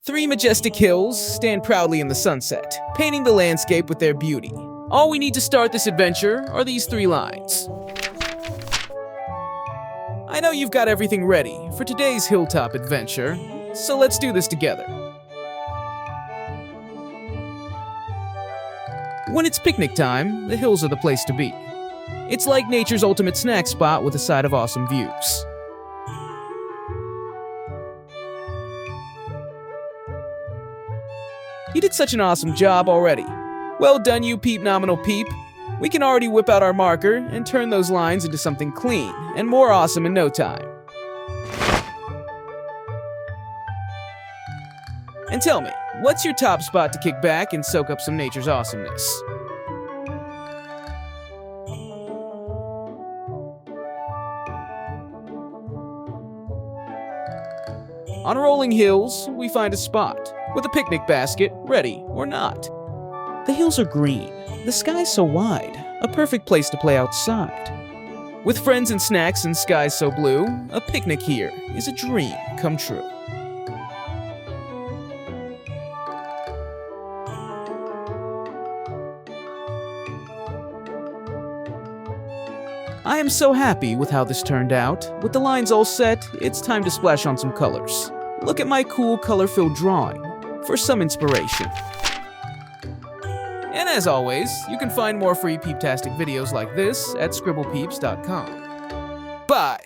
Three majestic hills stand proudly in the sunset, painting the landscape with their beauty. All we need to start this adventure are these three lines. I know you've got everything ready for today's hilltop adventure, so let's do this together. When it's picnic time, the hills are the place to be. It's like nature's ultimate snack spot with a side of awesome views. You did such an awesome job already. Well done, you peep nominal peep. We can already whip out our marker and turn those lines into something clean and more awesome in no time. And tell me, what's your top spot to kick back and soak up some nature's awesomeness? On rolling hills, we find a spot with a picnic basket, ready or not. The hills are green, the sky's so wide, a perfect place to play outside. With friends and snacks and skies so blue, a picnic here is a dream come true. I am so happy with how this turned out. With the lines all set, it's time to splash on some colors. Look at my cool color-filled drawing for some inspiration. And as always, you can find more free peeptastic videos like this at scribblepeeps.com. Bye!